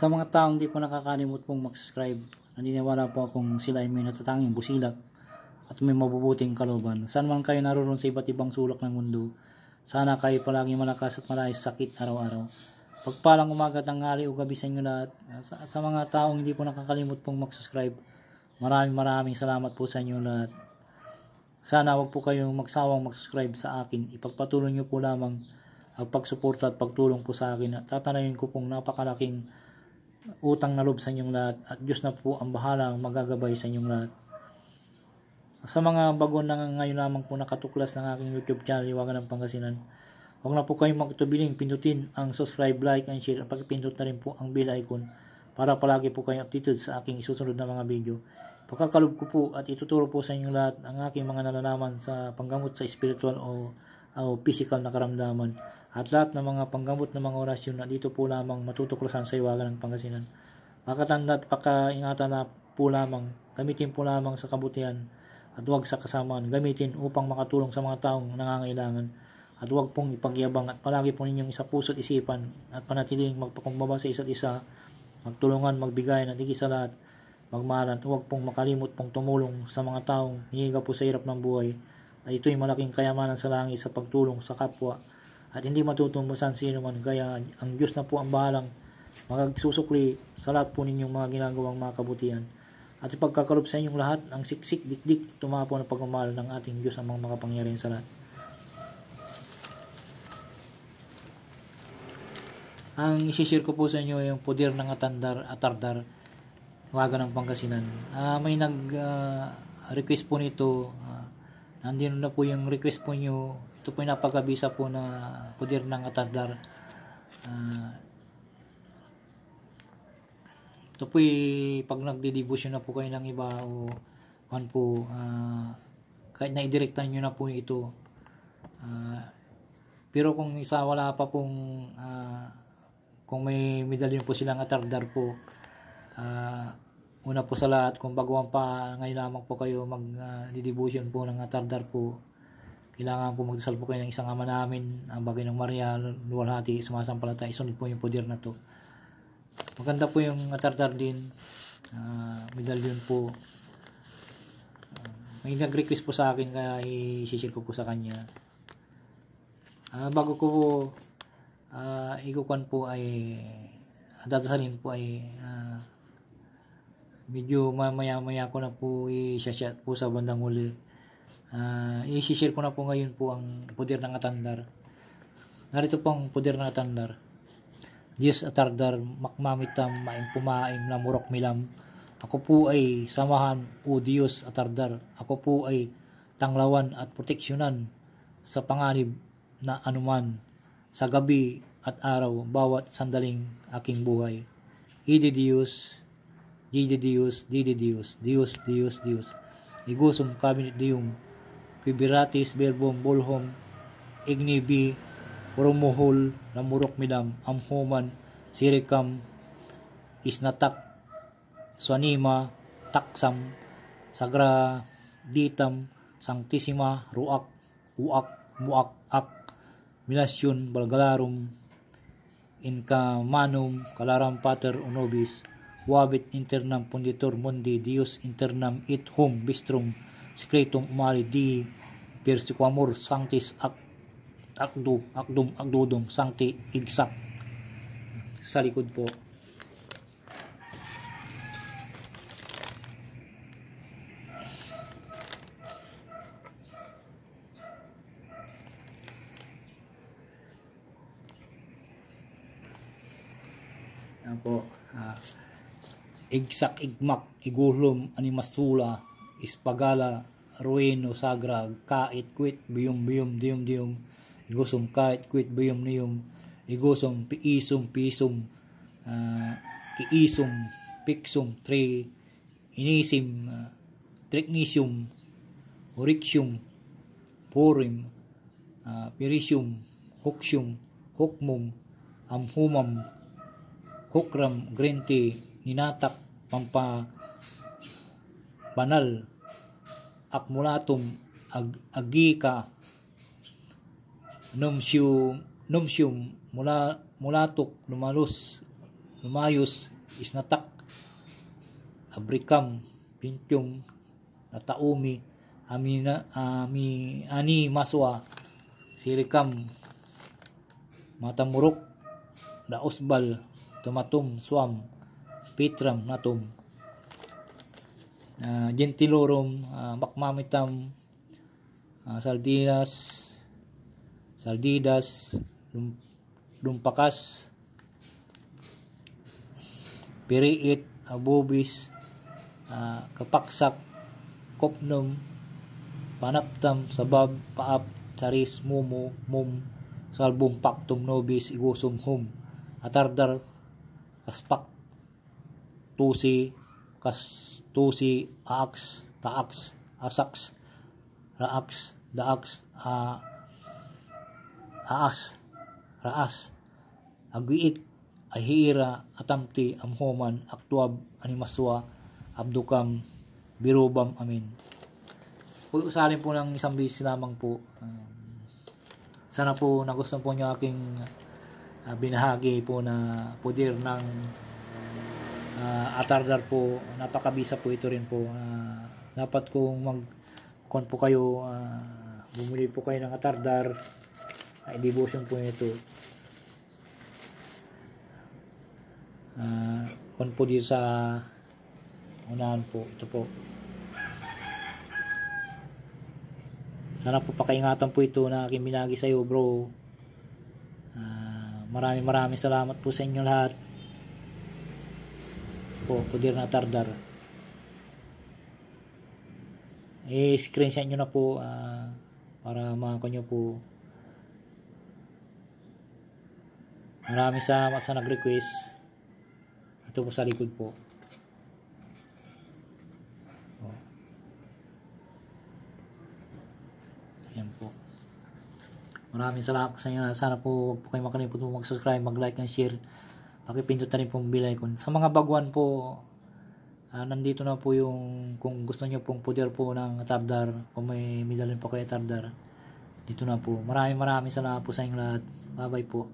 Sa mga taong di po nakakalimot pong mag-subscribe, naniniwala po akong sila ay may natatanging busilak at may mabubuting kalooban. Saan man kayo naroon sa iba't ibang sulok ng mundo, sana kayo palagi malakas at malayos sa sakit araw-araw. Pagpalang umaga, tanghali o gabi sa inyo lahat. Sa mga taong hindi po nakakalimot pong mag-subscribe, maraming salamat po sa inyo lahat. Sana wag po kayong magsawang mag-subscribe sa akin. Ipagpatuloy nyo po lamang ang pagsuporta at pagtulong po sa akin. At tatanayin ko pong napakalaking utang na loob sa inyong lahat. At Diyos na po ang bahalang magagabay sa inyong lahat. Sa mga bago na ngayon lamang po nakatuklas ng aking YouTube channel, Liwagan ng Pangasinan, huwag na po kayong magtubiling pindutin ang subscribe, like, and share. At pagpindot na rin po ang bell icon para palagi po kayong updated sa aking isusunod na mga video. Pagkakalob ko po at ituturo po sa inyong lahat ang aking mga nalalaman sa panggamot sa spiritual o physical na karamdaman. At lahat ng mga panggamot ng mga orasyon na dito po lamang matutuklasan sa Liwagan ng Pangasinan. Pakatanda at pakaingatan na po lamang, gamitin po lamang sa kabutihan at huwag sa kasamaan. Gamitin upang makatulong sa mga taong nangangailangan. At huwag pong ipagyabang at palagi po ninyong isa puso't isipan at panatiling magpakumbaba sa isa't isa, magtulungan, magbigay at higit sa lahat, magmahalan. At huwag pong makalimot pong tumulong sa mga taong hinihiga po sa hirap ng buhay. At ito'y malaking kayamanan sa langit sa pagtulong sa kapwa at hindi matutumbasan sino man. Kaya ang Diyos na po ang bahalang magsusukli sa lahat po ninyong mga ginagawang mga kabutihan. At ipagkakalob sa inyong lahat ang siksik, dikdik, tumapo na pagmamahal ng ating Diyos ang mga makapangyarihan sa lahat. Ang isishare ko po sa inyo yung poder ng Atardar, Liwagan ng Pangasinan. May nag-request po nito. Nandito na po yung request po nyo. Ito po yung napagabisa po na poder ng Atardar. Ito po pag nagdedebosyon na po kayo ng iba o po, kahit na idirektan nyo na po ito. Pero kung isa wala pa pong kung may medalyon po silang Atardar po, una po sa lahat, kung baguhan pa ngayon lamang po kayo mag-devotion po ng Atardar po, kailangan po magdasal po kayo ng isang Ama namin, ang bagay ng Maria, luwalhati, sumasampalataya, isunod po yung poder na to. Maganda po yung Atardar din, medalyon po. May nag-request po sa akin kaya i-share ko po sa kanya. Bago ko po ikukuan po ay dadasalin po ay medyo maya ko na po i-share po sa bandang huli. I-share ko na po ngayon po ang poder ng Atardar. Narito po ang poder ng Atardar. Diyos Atardar, makmamitam, maimpumaim, lamurok milam. Ako po ay samahan, o Diyos Atardar. Ako po ay tanglawan at proteksyonan sa panganib na anuman, sa gabi at araw, bawat sandaling aking buhay. Ide Dios, Dide Dios, Dide Dios, Dios, Dios, Dios. Igusum cabinet dium, quibiratis verbum bolhom, ignibi, urumuhol, lamurok midam, amhuman, sirikam, isnatak, swanima, taksam, sagra, ditam, sanctissima, ruak, uak, muak, ak, minasyon, balgalarum, inca manum, calaram pater unobis, wabit internam punditor mundi, Dios internam it hum bistrum, secretum umari di persiquamur sanctis agdudum sancti igsak. Sa likod po. Yan po. Igsak, igmak, igulom, animasula, ispagala, ruino, sagra, kait, quit, biyum, diyum, igusum, kait, quit, biyum, niyum, igusum, piisum, kiisum, piksum, tri, inisim, tricnisium, orixium, purim, pirisium, huxium, hukmum, amhumam, hukram, grente, ninatak, pampa, banal, akmulatum, agika, numsium, mulatuk, lumalus, Lumayos, Isnatak, Abricam, Pintium, Nataumi, Ani Maswa, Sirikam, Matamurok, Daosbal, Tomatum, Swam, Pitram, Natum, Gentilorum, Makmamitam, Saldidas, Lumpakas, Piriit, Abubis, Kapaksak, Kopnum, Panaptam, Sabab, Paap, Saris, Mumu, Mum, Salbum, Paktum, Nobis, Igusum, Hum, Atardar, Kaspak, Tusi, Kastusi, Aaks, Taaks, Asaks, Raaks, Daaks, Aas, Raas, Agiik, Ahira, Atamti, Amhoman, Aktuab, Animaswa, Abdukam, Birubam, Amin. Usalin po ng isang beses lamang po. Sana po nagustuhan po nyo aking binahagi po na pudir ng atardar po. Napakabisa po ito rin po. Dapat kung mag-con po kayo, bumili po kayo ng atardar, devotion po ito. Con po dito sa unahan po. Ito po. Sana po pakaingatan po ito na aking binagi sa iyo, bro. Maraming salamat po sa inyo lahat. Po, pudir na atardar. I-screenshot nyo na po para makako nyo po. Maraming salamat sa nag-request. Ito po sa likod po. Ayan po. Maraming salamat sa inyo. Sana po huwag po kayo makalimut po mag-subscribe, mag-like and share. Pakipindot na rin pong bell icon. Sa mga baguhan po, nandito na po yung kung gusto nyo pong puder po ng atardar, kung may medalyon po kayo atardar, dito na po. Maraming salamat po sa inyo lahat. Bye bye po.